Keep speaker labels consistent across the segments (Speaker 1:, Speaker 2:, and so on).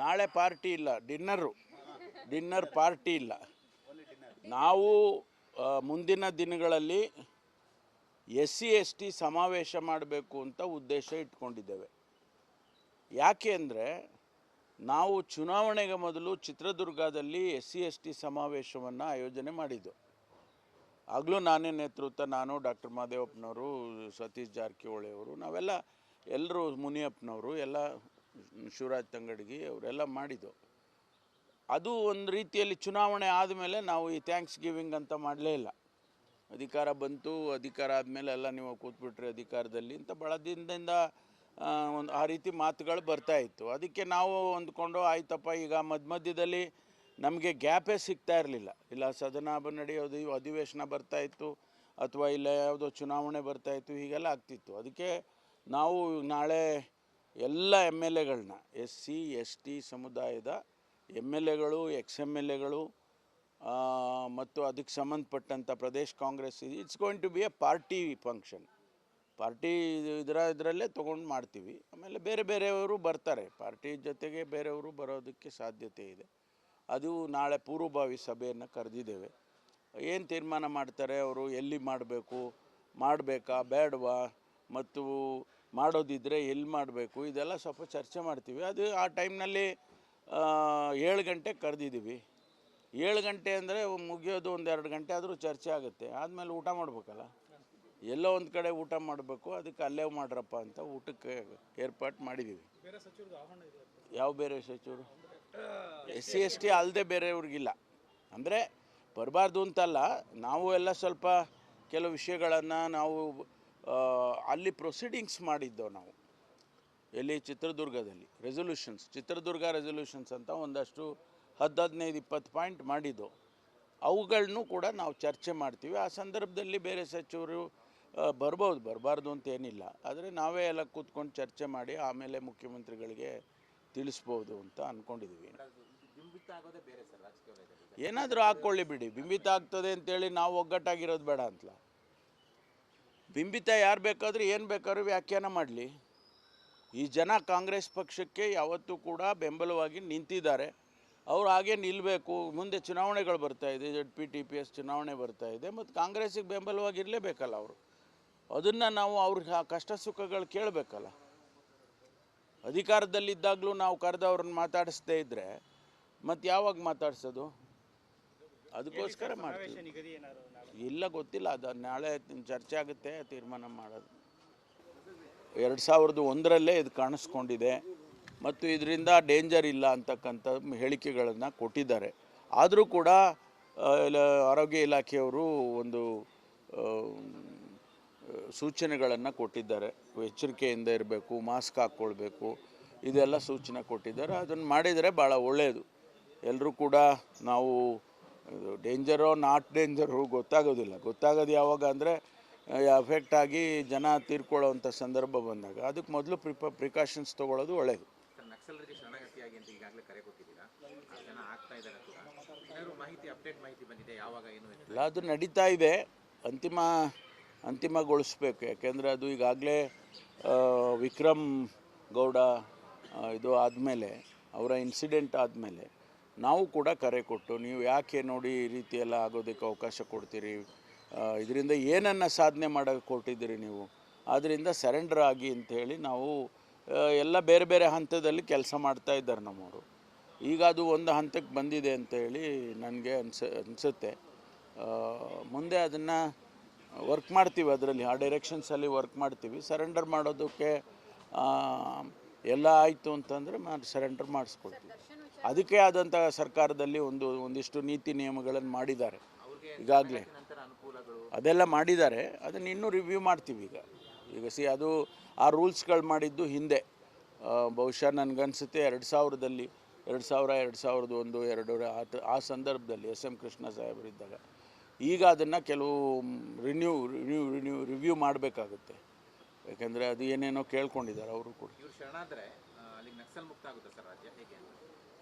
Speaker 1: ನಾಳೆ ಪಾರ್ಟಿ ಇಲ್ಲ, dinner party ಇಲ್ಲ. ನಾವು ಮುಂದಿನ ದಿನಗಳಲ್ಲಿ SC/ST ಸಮಾವೇಶ ಮಾಡಬೇಕು ಅಂತ ಉದ್ದೇಶ ಇಟ್ಕೊಂಡಿದ್ದೇವೆ. ಯಾಕೆ ಅಂದರೆ ನಾವು ಚುನಾವಣೆಗೆ ಮೊದಲು ಚಿತ್ರದುರ್ಗದಲ್ಲಿ SC/ST ಸಮಾವೇಶವನ್ನು ಆಯೋಜನೆ ಮಾಡಿದ್ದು. ಆಗಲೂ ನಾನೇ ನೇತೃತ್ವ, ನಾನು, ಡಾಕ್ಟರ್ ಮಹದೇವಪ್ಪನವರು, ಸತೀಶ್ ಜಾರಕಿಹೊಳಿ ಅವರು, ಎಲ್ಲರೂ, ಮುನಿಯಪ್ಪನವರು ಎಲ್ಲ, ಶಿವರಾಜ್ ತಂಗಡಗಿ ಅವರೆಲ್ಲ ಮಾಡಿದ್ದು. ಅದು ಒಂದು ರೀತಿಯಲ್ಲಿ ಚುನಾವಣೆ ಆದಮೇಲೆ ನಾವು ಈ ಥ್ಯಾಂಕ್ಸ್ ಗಿವಿಂಗ್ ಅಂತ ಮಾಡಲೇ ಇಲ್ಲ. ಅಧಿಕಾರ ಬಂತು, ಅಧಿಕಾರ ಆದಮೇಲೆ ಎಲ್ಲ ನೀವು ಕೂತ್ಬಿಟ್ರೆ ಅಧಿಕಾರದಲ್ಲಿ ಅಂತ ಭಾಳ ದಿನದಿಂದ ಒಂದು ಆ ರೀತಿ ಮಾತುಗಳು ಬರ್ತಾಯಿತ್ತು. ಅದಕ್ಕೆ ನಾವು ಅಂದ್ಕೊಂಡು ಆಯ್ತಪ್ಪ, ಈಗ ಮಧ್ಯದಲ್ಲಿ ನಮಗೆ ಗ್ಯಾಪೇ ಸಿಗ್ತಾ ಇರಲಿಲ್ಲ. ಇಲ್ಲ ಸದನ ನಡೆಯೋದು, ಅಧಿವೇಶನ ಬರ್ತಾಯಿತ್ತು, ಅಥವಾ ಇಲ್ಲ ಯಾವುದೋ ಚುನಾವಣೆ ಬರ್ತಾಯಿತ್ತು, ಹೀಗೆಲ್ಲ ಆಗ್ತಿತ್ತು. ಅದಕ್ಕೆ ನಾವು ನಾಳೆ ಎಲ್ಲ MLAಗಳನ್ನ, SC/ST ಸಮುದಾಯದ MLAಗಳು, XMLAಗಳು ಮತ್ತು ಅದಕ್ಕೆ ಸಂಬಂಧಪಟ್ಟಂಥ Pradesh Congress, it's going to be a party function. Party ಇದರಲ್ಲೇ ತೊಗೊಂಡು ಮಾಡ್ತೀವಿ. ಆಮೇಲೆ ಬೇರೆಯವರು ಬರ್ತಾರೆ, ಪಾರ್ಟಿ ಜೊತೆಗೆ ಬೇರೆಯವರು ಬರೋದಕ್ಕೆ ಸಾಧ್ಯತೆ ಇದೆ. ಅದು ನಾಳೆ ಪೂರ್ವಭಾವಿ ಸಭೆಯನ್ನು ಕರೆದಿದ್ದೇವೆ. ಏನು ತೀರ್ಮಾನ ಮಾಡ್ತಾರೆ ಅವರು, ಎಲ್ಲಿ ಮಾಡಬೇಕಾ ಬೇಡವಾ, ಮತ್ತು ಮಾಡೋದಿದ್ದರೆ ಎಲ್ಲಿ ಮಾಡಬೇಕು, ಇದೆಲ್ಲ ಸ್ವಲ್ಪ ಚರ್ಚೆ ಮಾಡ್ತೀವಿ. ಅದು ಆ ಟೈಮ್ನಲ್ಲಿ 7 ಗಂಟೆಗೆ ಕರೆದಿದ್ದೀವಿ. 7 ಗಂಟೆ ಅಂದರೆ ಮುಗಿಯೋದು 1-2 ಗಂಟೆ ಆದರೂ ಚರ್ಚೆ ಆಗುತ್ತೆ. ಆದಮೇಲೆ ಊಟ ಮಾಡಬೇಕಲ್ಲ, ಎಲ್ಲೋ ಒಂದು ಕಡೆ ಊಟ ಮಾಡಬೇಕು. ಅದಕ್ಕೆ ಅಲ್ಲೇ ಮಾಡ್ರಪ್ಪ ಅಂತ ಊಟಕ್ಕೆ ಏರ್ಪಾಟ್ ಮಾಡಿದ್ದೀವಿ. ಯಾವ ಬೇರೆ ಸಚಿವರು? SC/ST ಅಲ್ಲದೆ ಬೇರೆಯವ್ರಿಗಿಲ್ಲ. ಅಂದರೆ ಬರಬಾರ್ದು ಅಂತಲ್ಲ, ನಾವು ಎಲ್ಲ ಸ್ವಲ್ಪ ಕೆಲವು ವಿಷಯಗಳನ್ನು ನಾವು ಅಲ್ಲಿ ಪ್ರೊಸೀಡಿಂಗ್ಸ್ ಮಾಡಿದ್ದೆವು. ನಾವು ಎಲ್ಲಿ ಚಿತ್ರದುರ್ಗದಲ್ಲಿ ಚಿತ್ರದುರ್ಗ ರೆಸೊಲ್ಯೂಷನ್ಸ್ ಅಂತ ಒಂದಷ್ಟು 10-15-20 ಪಾಯಿಂಟ್ ಮಾಡಿದ್ದು. ಅವುಗಳನ್ನೂ ಕೂಡ ನಾವು ಚರ್ಚೆ ಮಾಡ್ತೀವಿ. ಆ ಸಂದರ್ಭದಲ್ಲಿ ಬೇರೆ ಸಚಿವರು ಬರಬಾರ್ದು ಅಂತ ಏನಿಲ್ಲ. ಆದರೆ ನಾವೇ ಎಲ್ಲ ಕೂತ್ಕೊಂಡು ಚರ್ಚೆ ಮಾಡಿ ಆಮೇಲೆ ಮುಖ್ಯಮಂತ್ರಿಗಳಿಗೆ ತಿಳಿಸ್ಬೋದು ಅಂತ ಅಂದ್ಕೊಂಡಿದ್ದೀವಿ. ಏನಾದರೂ ಹಾಕ್ಕೊಳ್ಳಿ ಬಿಡಿ, ಬಿಂಬಿತ ಆಗ್ತದೆ ಅಂತೇಳಿ ನಾವು ಒಗ್ಗಟ್ಟಾಗಿರೋದು ಬೇಡ ಅಂತಲ್ಲ. ಬಿಂಬಿತ ಯಾರು ಬೇಕಾದರೂ ಏನು ಬೇಕಾದ್ರೂ ವ್ಯಾಖ್ಯಾನ ಮಾಡಲಿ. ಈ ಜನ ಕಾಂಗ್ರೆಸ್ ಪಕ್ಷಕ್ಕೆ ಯಾವತ್ತೂ ಕೂಡ ಬೆಂಬಲವಾಗಿ ನಿಂತಿದ್ದಾರೆ. ಅವ್ರು ಹಾಗೆ ನಿಲ್ಲಬೇಕು. ಮುಂದೆ ಚುನಾವಣೆಗಳು ಬರ್ತಾಯಿದೆ, ZP TPS ಚುನಾವಣೆ ಬರ್ತಾಯಿದೆ, ಮತ್ತು ಕಾಂಗ್ರೆಸ್ಸಿಗೆ ಬೆಂಬಲವಾಗಿರಲೇಬೇಕಲ್ಲ ಅವರು. ಅದನ್ನು ನಾವು ಅವ್ರಿಗೆ ಕಷ್ಟ ಸುಖಗಳು ಕೇಳಬೇಕಲ್ಲ. ಅಧಿಕಾರದಲ್ಲಿದ್ದಾಗಲೂ ನಾವು ಕರೆದವ್ರನ್ನ ಮಾತಾಡಿಸ್ದೇ ಇದ್ದರೆ ಮತ್ತು ಯಾವಾಗ ಮಾತಾಡ್ಸೋದು? ಅದಕ್ಕೋಸ್ಕರ ಮಾಡ್ತೀವಿ. ಇಲ್ಲ, ಗೊತ್ತಿಲ್ಲ, ಅದು ನಾಳೆ ಚರ್ಚೆ ಆಗುತ್ತೆ, ತೀರ್ಮಾನ ಮಾಡೋದು. 2001ರಲ್ಲೇ ಇದು ಕಾಣಿಸ್ಕೊಂಡಿದೆ ಮತ್ತು ಇದರಿಂದ ಡೇಂಜರ್ ಇಲ್ಲ ಅಂತಕ್ಕಂಥ ಹೇಳಿಕೆಗಳನ್ನು ಕೊಟ್ಟಿದ್ದಾರೆ. ಆದರೂ ಕೂಡ ಆರೋಗ್ಯ ಇಲಾಖೆಯವರು ಒಂದು ಸೂಚನೆಗಳನ್ನು ಕೊಟ್ಟಿದ್ದಾರೆ. ಎಚ್ಚರಿಕೆಯಿಂದ ಇರಬೇಕು, ಮಾಸ್ಕ್ ಹಾಕ್ಕೊಳ್ಬೇಕು, ಇದೆಲ್ಲ ಸೂಚನೆ ಕೊಟ್ಟಿದ್ದಾರೆ. ಅದನ್ನು ಮಾಡಿದರೆ ಭಾಳ ಒಳ್ಳೆಯದು. ಎಲ್ಲರೂ ಕೂಡ ನಾವು ಡೇಂಜರೋ ನಾಟ್ ಡೇಂಜರು ಗೊತ್ತಾಗೋದು ಯಾವಾಗ ಅಂದರೆ ಎಫೆಕ್ಟ್ ಆಗಿ ಜನ ತೀರ್ಕೊಳ್ಳೋವಂಥ ಸಂದರ್ಭ ಬಂದಾಗ ಅದಕ್ಕೆ ಮೊದಲು ಪ್ರಿಕಾಷನ್ಸ್ ತೊಗೊಳ್ಳೋದು ಒಳ್ಳೆಯದು. ಇಲ್ಲ, ಅದು ನಡೀತಾ ಇದೆ, ಅಂತಿಮಗೊಳಿಸ್ಬೇಕು. ಯಾಕೆಂದರೆ ಅದು ಈಗಾಗಲೇ ವಿಕ್ರಮ್ ಗೌಡ ಇದು ಆದಮೇಲೆ, ಅವರ ಇನ್ಸಿಡೆಂಟ್ ಆದಮೇಲೆ ನಾವು ಕೂಡ ಕರೆ ಕೊಟ್ಟು, ನೀವು ಯಾಕೆ ನೋಡಿ ಈ ರೀತಿಯೆಲ್ಲ ಆಗೋದಕ್ಕೆ ಅವಕಾಶ ಕೊಡ್ತೀರಿ, ಇದರಿಂದ ಏನನ್ನು ಸಾಧನೆ ಮಾಡೋಕ್ಕೆ ಕೊಟ್ಟಿದ್ದೀರಿ ನೀವು, ಆದ್ದರಿಂದ ಸರೆಂಡರ್ ಆಗಿ ಅಂಥೇಳಿ ನಾವು ಎಲ್ಲ ಬೇರೆ ಬೇರೆ ಹಂತದಲ್ಲಿ ಕೆಲಸ ಮಾಡ್ತಾ ಇದ್ದಾರೆ ನಮ್ಮವರು. ಈಗ ಅದು ಒಂದು ಹಂತಕ್ಕೆ ಬಂದಿದೆ ಅಂತೇಳಿ ನನಗೆ ಅನಿಸುತ್ತೆ. ಮುಂದೆ ಅದನ್ನು ವರ್ಕ್ ಮಾಡ್ತೀವಿ, ಅದರಲ್ಲಿ ಆ ಡೈರೆಕ್ಷನ್ಸಲ್ಲಿ ವರ್ಕ್ ಮಾಡ್ತೀವಿ. ಸರೆಂಡರ್ ಮಾಡೋದಕ್ಕೆ ಎಲ್ಲ ಆಯಿತು ಅಂತಂದರೆ ಸರೆಂಡರ್ ಮಾಡಿಸ್ಕೊಳ್ತೀವಿ. ಅದಕ್ಕೆ ಆದಂಥ ಸರ್ಕಾರದಲ್ಲಿ ಒಂದಿಷ್ಟು ನೀತಿ ನಿಯಮಗಳನ್ನು ಮಾಡಿದ್ದಾರೆ ಈಗಾಗಲೇ, ಅದೆಲ್ಲ ಮಾಡಿದ್ದಾರೆ. ಅದನ್ನು ಇನ್ನೂ ರಿವ್ಯೂ ಮಾಡ್ತೀವಿ. ಈಗ ಅದು ಆ ರೂಲ್ಸ್ಗಳು ಮಾಡಿದ್ದು ಹಿಂದೆ, ಬಹುಶಃ ನನಗನ್ಸುತ್ತೆ 2000ರಲ್ಲಿ 2001, 2002 ಆ ಸಂದರ್ಭದಲ್ಲಿ SM ಕೃಷ್ಣ ಸಾಹೇಬರಿದ್ದಾಗ. ಈಗ ಅದನ್ನು ಕೆಲವು ರಿವ್ಯೂ ಮಾಡಬೇಕಾಗುತ್ತೆ. ಯಾಕೆಂದರೆ ಅದು ಏನೇನೋ ಕೇಳ್ಕೊಂಡಿದ್ದಾರೆ ಅವರು ಕೂಡ.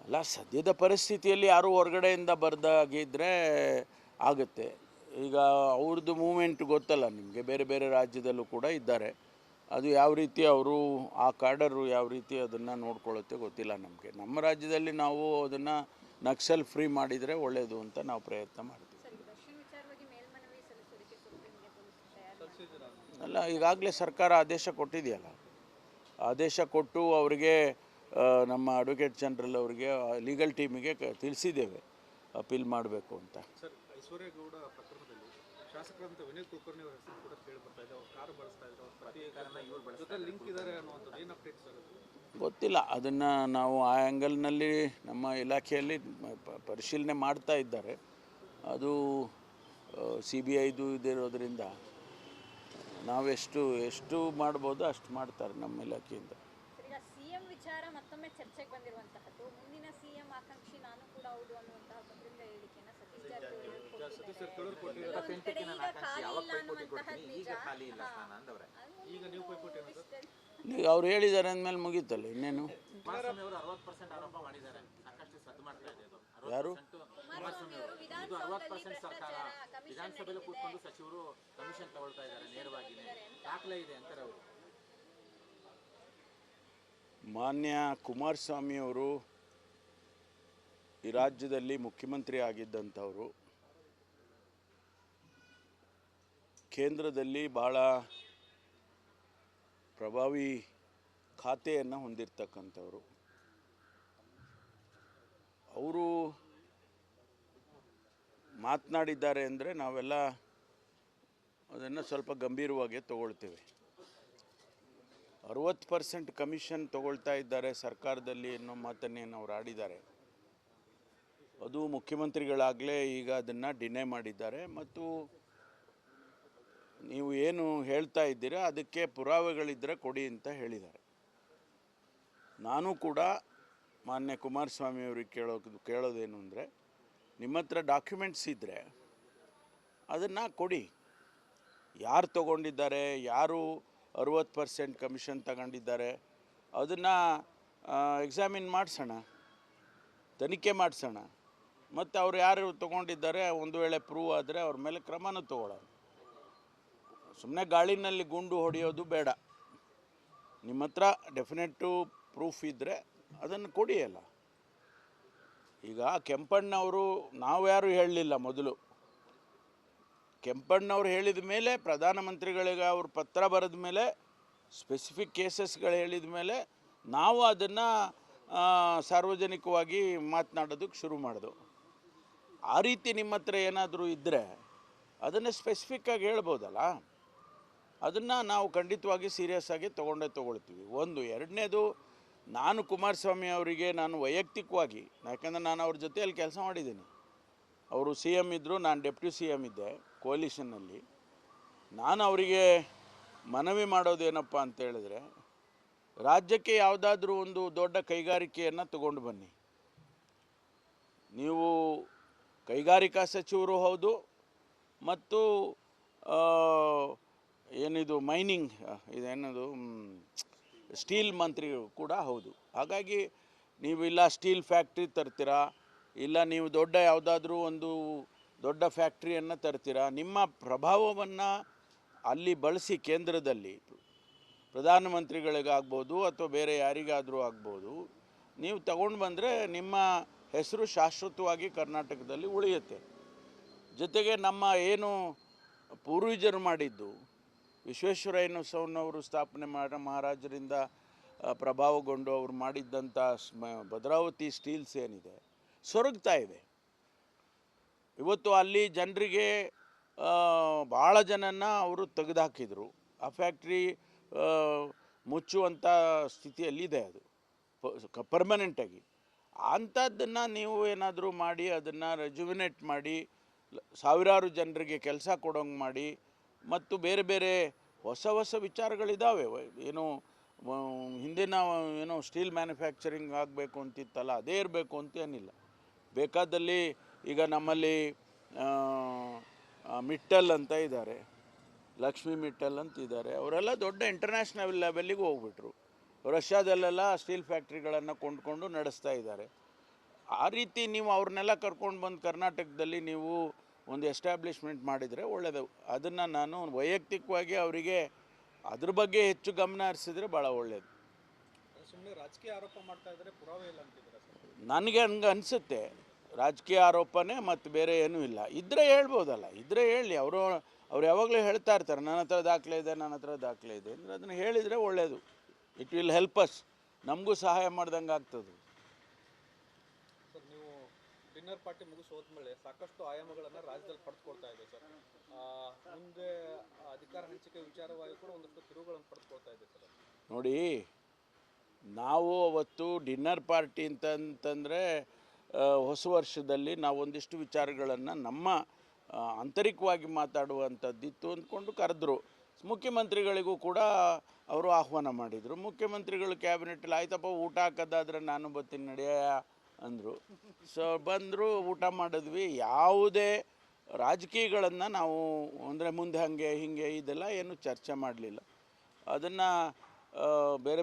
Speaker 1: ಅಲ್ಲ, ಸದ್ಯದ ಪರಿಸ್ಥಿತಿಯಲ್ಲಿ ಯಾರು ಹೊರಗಡೆಯಿಂದ ಬರ್ದಾಗಿದ್ದರೆ ಆಗುತ್ತೆ. ಈಗ ಅವ್ರದ್ದು ಮೂಮೆಂಟ್ ಗೊತ್ತಲ್ಲ ನಿಮಗೆ, ಬೇರೆ ಬೇರೆ ರಾಜ್ಯದಲ್ಲೂ ಕೂಡ ಇದ್ದಾರೆ. ಅದು ಯಾವ ರೀತಿ ಅವರು ಆ ಕಾರ್ಡರು ಯಾವ ರೀತಿ ಅದನ್ನು ನೋಡ್ಕೊಳ್ಳುತ್ತೆ ಗೊತ್ತಿಲ್ಲ ನಮಗೆ. ನಮ್ಮ ರಾಜ್ಯದಲ್ಲಿ ನಾವು ಅದನ್ನು ನಕ್ಸಲ್ ಫ್ರೀ ಮಾಡಿದರೆ ಒಳ್ಳೆಯದು ಅಂತ ನಾವು ಪ್ರಯತ್ನ ಮಾಡ್ತೀವಿ. ಅಲ್ಲ, ಈಗಾಗಲೇ ಸರ್ಕಾರ ಆದೇಶ ಕೊಟ್ಟಿದೆಯಲ್ಲ, ಆದೇಶ ಕೊಟ್ಟು ಅವರಿಗೆ ನಮ್ಮ ಅಡ್ವೊಕೇಟ್ ಜನರಲ್ ಅವರಿಗೆ ಲೀಗಲ್ ಟೀಮಿಗೆ ತಿಳಿಸಿದ್ದೇವೆ ಅಪೀಲ್ ಮಾಡಬೇಕು ಅಂತ.
Speaker 2: ಸರ್, ಐಶ್ವರ್ಯಗೌಡ ಪ್ರಕರಣದಲ್ಲಿ ಶಾಸಕರಂತ ವಿನಯ್ ಕುಲಕರ್ಣಿ ಅವರ ಹೆಸರು ಕೂಡ ಕೇಳಿ ಬರ್ತಾ ಇದೆ. ಅವರು ಕಾರು ಬಳಸ್ತಾ ಇದ್ದಾರೆ, ಜೊತೆ ಲಿಂಕ್ ಇದ್ದಾರೆ ಅನ್ನುವಂಥದ್ದು ಏನು ಅಪ್ಡೇಟ್ ಸರ್?
Speaker 1: ಗೊತ್ತಿಲ್ಲ, ಅದನ್ನು ನಾವು ಆ ಆ್ಯಂಗಲ್ನಲ್ಲಿ ನಮ್ಮ ಇಲಾಖೆಯಲ್ಲಿ ಪರಿಶೀಲನೆ ಮಾಡ್ತಾ ಇದ್ದಾರೆ. ಅದು CBIದು ಇದಿರೋದ್ರಿಂದ ನಾವೆಷ್ಟು ಮಾಡ್ಬೋದು ಅಷ್ಟು ಮಾಡ್ತಾರೆ ನಮ್ಮ ಇಲಾಖೆಯಿಂದ.
Speaker 3: ಈಗ ಸಿಎಂ ವಿಚಾರ ಮತ್ತೊಮ್ಮೆ ಚರ್ಚೆಗೆ ಬಂದಿರುವಂತಹದ್ದು, ಮುಂದಿನ ಸಿಎಂ ಆಕಾಂಕ್ಷಿ ನಾನು ಕೂಡ ಹೌದು ಅನ್ನುವಂತಹ ಪತ್ರಿಕ ಹೇಳಿಕೆನ ಸತೀಶ್ ಜಾರಕಿಹೊಳಿ
Speaker 1: ಈಗ ಅವ್ರು ಹೇಳಿದ್ದಾರೆ ಅಂದಮೇಲೆ ಮುಗೀತಲ್ಲ, ಇನ್ನೇನು. ಯಾರು ಮಾನ್ಯ ಕುಮಾರಸ್ವಾಮಿ ಅವರು ಈ ರಾಜ್ಯದಲ್ಲಿ ಮುಖ್ಯಮಂತ್ರಿ ಆಗಿದ್ದಂಥವರು, ಕೇಂದ್ರದಲ್ಲಿ ಭಾಳ ಪ್ರಭಾವಿ ಖಾತೆಯನ್ನು ಹೊಂದಿರತಕ್ಕಂಥವರು. ಅವರು ಮಾತನಾಡಿದ್ದಾರೆ ಅಂದರೆ ನಾವೆಲ್ಲ ಅದನ್ನು ಸ್ವಲ್ಪ ಗಂಭೀರವಾಗಿ ತಗೊಳ್ತೇವೆ. 60% ಕಮಿಷನ್ ತಗೊಳ್ತಾ ಇದ್ದಾರೆ ಸರ್ಕಾರದಲ್ಲಿ ಅನ್ನೋ ಮಾತನ್ನೇನು ಅವ್ರು ಆಡಿದ್ದಾರೆ. ಅದು ಮುಖ್ಯಮಂತ್ರಿಗಳಾಗಲೇ ಈಗ ಅದನ್ನು ಡಿನೇ ಮಾಡಿದ್ದಾರೆ. ಮತ್ತು ನೀವು ಏನು ಹೇಳ್ತಾ ಇದ್ದೀರಾ ಅದಕ್ಕೆ ಪುರಾವೆಗಳಿದ್ದರೆ ಕೊಡಿ ಅಂತ ಹೇಳಿದ್ದಾರೆ. ನಾನು ಕೂಡ ಮಾನ್ಯ ಕುಮಾರಸ್ವಾಮಿ ಅವ್ರಿಗೆ ಕೇಳೋದೇನು ಅಂದರೆ, ನಿಮ್ಮ ಹತ್ರ ಡಾಕ್ಯುಮೆಂಟ್ಸ್ ಇದ್ದರೆ ಅದನ್ನು ಕೊಡಿ. ಯಾರು ತೊಗೊಂಡಿದ್ದಾರೆ, ಯಾರು 60% ಕಮಿಷನ್ ತಗೊಂಡಿದ್ದಾರೆ, ಅದನ್ನು ಎಕ್ಸಾಮಿನ್ ಮಾಡಿಸೋಣ, ತನಿಖೆ ಮಾಡಿಸೋಣ. ಮತ್ತು ಅವ್ರು ಯಾರು ತೊಗೊಂಡಿದ್ದಾರೆ ಒಂದು ವೇಳೆ ಪ್ರೂವ್ ಆದರೆ ಅವ್ರ ಮೇಲೆ ಕ್ರಮನೂ ತಗೊಳ್ಳೋಣ. ಸುಮ್ಮನೆ ಗಾಳಿನಲ್ಲಿ ಗುಂಡು ಹೊಡೆಯೋದು ಬೇಡ. ನಿಮ್ಮ ಹತ್ರ ಡೆಫಿನೆಟ್ಟು ಪ್ರೂಫ್ ಇದ್ದರೆ ಅದನ್ನು ಕೊಡಿಯಲ್ಲ. ಈಗ ಕೆಂಪಣ್ಣವರು ನಾವು ಯಾರೂ ಹೇಳಲಿಲ್ಲ. ಮೊದಲು ಕೆಂಪಣ್ಣವ್ರು ಹೇಳಿದ ಮೇಲೆ, ಪ್ರಧಾನಮಂತ್ರಿಗಳಿಗೆ ಅವ್ರ ಪತ್ರ ಬರೆದ ಮೇಲೆ, ಸ್ಪೆಸಿಫಿಕ್ ಕೇಸಸ್ಗಳು ಹೇಳಿದ ಮೇಲೆ ನಾವು ಅದನ್ನು ಸಾರ್ವಜನಿಕವಾಗಿ ಮಾತನಾಡೋದಕ್ಕೆ ಶುರು ಮಾಡಿದೆವು. ಆ ರೀತಿ ನಿಮ್ಮ ಹತ್ರ ಏನಾದರೂ ಇದ್ದರೆ ಅದನ್ನು ಸ್ಪೆಸಿಫಿಕ್ಕಾಗಿ ಹೇಳ್ಬೋದಲ್ಲ. ಅದನ್ನು ನಾವು ಖಂಡಿತವಾಗಿ ಸೀರಿಯಸ್ ಆಗಿ ತೊಗೊಳ್ತೀವಿ. ಒಂದು. ಎರಡನೇದು, ನಾನು ಕುಮಾರಸ್ವಾಮಿ ಅವರಿಗೆ ನಾನು ವೈಯಕ್ತಿಕವಾಗಿ, ಯಾಕಂದರೆ ನಾನು ಅವ್ರ ಜೊತೆಯಲ್ಲಿ ಕೆಲಸ ಮಾಡಿದ್ದೀನಿ. ಅವರು CM ಇದ್ದರು, ನಾನು ಡೆಪ್ಟಿ CM ಇದ್ದೆ ಕೋಲಿಷನ್ನಲ್ಲಿ. ನಾನು ಅವರಿಗೆ ಮನವಿ ಮಾಡೋದೇನಪ್ಪ ಅಂತೇಳಿದ್ರೆ, ರಾಜ್ಯಕ್ಕೆ ಯಾವುದಾದ್ರೂ ಒಂದು ದೊಡ್ಡ ಕೈಗಾರಿಕೆಯನ್ನು ತಗೊಂಡು ಬನ್ನಿ. ನೀವು ಕೈಗಾರಿಕಾ ಸಚಿವರು ಹೌದು, ಮತ್ತು ಏನಿದು ಮೈನಿಂಗ್ ಇದೇನದು ಸ್ಟೀಲ್ ಮಂತ್ರಿ ಕೂಡ ಹೌದು. ಹಾಗಾಗಿ ನೀವು ಇಲ್ಲ ಸ್ಟೀಲ್ ಫ್ಯಾಕ್ಟ್ರಿ ತರ್ತೀರಾ, ಇಲ್ಲ ನೀವು ದೊಡ್ಡ ಯಾವುದಾದ್ರೂ ಒಂದು ದೊಡ್ಡ ಫ್ಯಾಕ್ಟ್ರಿಯನ್ನು ತರ್ತೀರಾ. ನಿಮ್ಮ ಪ್ರಭಾವವನ್ನು ಅಲ್ಲಿ ಬಳಸಿ ಕೇಂದ್ರದಲ್ಲಿ ಪ್ರಧಾನಮಂತ್ರಿಗಳಿಗಾಗ್ಬೋದು ಅಥವಾ ಬೇರೆ ಯಾರಿಗಾದರೂ ಆಗ್ಬೋದು, ನೀವು ತಗೊಂಡು ಬಂದರೆ ನಿಮ್ಮ ಹೆಸರು ಶಾಶ್ವತವಾಗಿ ಕರ್ನಾಟಕದಲ್ಲಿ ಉಳಿಯುತ್ತೆ. ಜೊತೆಗೆ ನಮ್ಮ ಏನು ಪೂರ್ವಜರು ಮಾಡಿದ್ದು, ವಿಶ್ವೇಶ್ವರಯ್ಯನವರು ಸ್ಥಾಪನೆ ಮಹಾರಾಜರಿಂದ ಪ್ರಭಾವಗೊಂಡು ಅವರು ಮಾಡಿದ್ದಂಥ ಭದ್ರಾವತಿ ಸ್ಟೀಲ್ಸ್ ಏನಿದೆ ಸೊರಗ್ತಾ ಇದೆ. ಇವತ್ತು ಅಲ್ಲಿ ಜನರಿಗೆ ಭಾಳ ಜನನ ಅವರು ತೆಗೆದುಹಾಕಿದರು. ಆ ಫ್ಯಾಕ್ಟ್ರಿ ಮುಚ್ಚುವಂಥ ಸ್ಥಿತಿಯಲ್ಲಿದೆ, ಅದು ಪರ್ಮನೆಂಟಾಗಿ. ಅಂಥದ್ದನ್ನು ನೀವು ಏನಾದರೂ ಮಾಡಿ ಅದನ್ನು ರೆಜುವಿನೇಟ್ ಮಾಡಿ, ಸಾವಿರಾರು ಜನರಿಗೆ ಕೆಲಸ ಕೊಡೋಂಗೆ ಮಾಡಿ, ಮತ್ತು ಬೇರೆ ಬೇರೆ ಹೊಸ ವಿಚಾರಗಳಿದ್ದಾವೆ. ಏನು ಹಿಂದಿನ ಏನೋ ಸ್ಟೀಲ್ ಮ್ಯಾನುಫ್ಯಾಕ್ಚರಿಂಗ್ ಆಗಬೇಕು ಅಂತಿತ್ತಲ್ಲ, ಅದೇ ಇರಬೇಕು ಅಂತೇನಿಲ್ಲ. ಬೇಕಾದಲ್ಲಿ ಈಗ ನಮ್ಮಲ್ಲಿ ಮಿಟ್ಟಲ್ ಅಂತ ಇದ್ದಾರೆ, ಲಕ್ಷ್ಮಿ ಮಿಟ್ಟಲ್ ಅಂತ ಇದ್ದಾರೆ. ಅವರೆಲ್ಲ ದೊಡ್ಡ ಇಂಟರ್ನ್ಯಾಷನಲ್ ಲೆವೆಲ್ಲಿಗೆ ಹೋಗ್ಬಿಟ್ರು. ರಷ್ಯಾದಲ್ಲೆಲ್ಲ ಸ್ಟೀಲ್ ಫ್ಯಾಕ್ಟ್ರಿಗಳನ್ನು ಕೊಂಡ್ಕೊಂಡು ನಡೆಸ್ತಾ ಇದ್ದಾರೆ. ಆ ರೀತಿ ನೀವು ಅವ್ರನ್ನೆಲ್ಲ ಕರ್ಕೊಂಡು ಬಂದು ಕರ್ನಾಟಕದಲ್ಲಿ ನೀವು ಒಂದು ಎಸ್ಟಾಬ್ಲಿಷ್ಮೆಂಟ್ ಮಾಡಿದರೆ ಒಳ್ಳೆಯದು. ಅದನ್ನು ನಾನು ವೈಯಕ್ತಿಕವಾಗಿ ಅವರಿಗೆ ಅದ್ರ ಬಗ್ಗೆ ಹೆಚ್ಚು ಗಮನ ಹರಿಸಿದ್ರೆ ಭಾಳ ಒಳ್ಳೆಯದು.
Speaker 2: ಸುಮ್ಮನೆ ರಾಜಕೀಯ ಆರೋಪ ಮಾಡ್ತಾ ಇದ್ದಾರೆ, ಪುರಾವೆ ಇಲ್ಲ ಅಂತಿದ್ದಾರೆ ಸರ್.
Speaker 1: ನನಗೆ ಹಂಗೆ ಅನಿಸುತ್ತೆ, ರಾಜಕೀಯ ಆರೋಪನೇ, ಮತ್ತು ಬೇರೆ ಏನೂ ಇಲ್ಲ. ಇದ್ದರೆ ಹೇಳ್ಬೋದಲ್ಲ, ಇದ್ದರೆ ಹೇಳಿ. ಅವ್ರು ಯಾವಾಗಲೂ ಹೇಳ್ತಾ ಇರ್ತಾರೆ, ನನ್ನ ಹತ್ರ ದಾಖಲೆ ಇದೆ, ನನ್ನ ಹತ್ರ ದಾಖಲೆ ಇದೆ ಅಂದರೆ ಅದನ್ನು ಹೇಳಿದರೆ ಒಳ್ಳೆಯದು. ಇಟ್ ವಿಲ್ ಹೆಲ್ಪ್ ಅಸ್, ನಮಗೂ ಸಹಾಯ ಮಾಡ್ದಂಗೆ ಆಗ್ತದೆ.
Speaker 2: ಸರ್, ನೀವು ಡಿನ್ನರ್ ಪಾರ್ಟಿ ಮುಗಿಸಿ ಹೋದ್ಮೇಲೆ ಸಾಕಷ್ಟು ಆಯಾಮಗಳನ್ನು ರಾಜ್ಯದಲ್ಲಿ ಪಡೆದುಕೊಳ್ತಾ ಇದೆ ಸರ್. ಮುಂದೆ ಅಧಿಕಾರ ಹಂಚಿಕೆ ವಿಚಾರವಾಗಿ ಕೂಡ ಒಂದಷ್ಟು ತಿರುವುಗಳನ್ನು ಪಡೆದುಕೊಳ್ತಾ ಇದೆ ಸರ್.
Speaker 1: ನೋಡಿ, ನಾವು ಅವತ್ತು ಡಿನ್ನರ್ ಪಾರ್ಟಿ ಅಂತಂದರೆ ಹೊಸ ವರ್ಷದಲ್ಲಿ ನಾವು ಒಂದಿಷ್ಟು ವಿಚಾರಗಳನ್ನು ನಮ್ಮ ಆಂತರಿಕವಾಗಿ ಮಾತಾಡುವಂಥದ್ದಿತ್ತು ಅಂದ್ಕೊಂಡು ಕರೆದ್ರು. ಮುಖ್ಯಮಂತ್ರಿಗಳಿಗೂ ಕೂಡ ಅವರು ಆಹ್ವಾನ ಮಾಡಿದರು. ಮುಖ್ಯಮಂತ್ರಿಗಳು ಕ್ಯಾಬಿನೆಟಲ್ಲಿ ಆಯ್ತಪ್ಪ ಊಟ ಹಾಕೋದಾದ್ರೆ ನಾನು ಬರ್ತೀನಿ ನಡೆಯ ಅಂದರು. ಸೊ ಬಂದರು, ಊಟ ಮಾಡಿದ್ವಿ. ಯಾವುದೇ ರಾಜಕೀಯಗಳನ್ನು ನಾವು ಅಂದರೆ ಮುಂದೆ ಹಾಗೆ ಹೀಗೆ ಇದೆಲ್ಲ ಏನು ಚರ್ಚೆ ಮಾಡಲಿಲ್ಲ. ಅದನ್ನು ಬೇರೆ ಬೇರೆ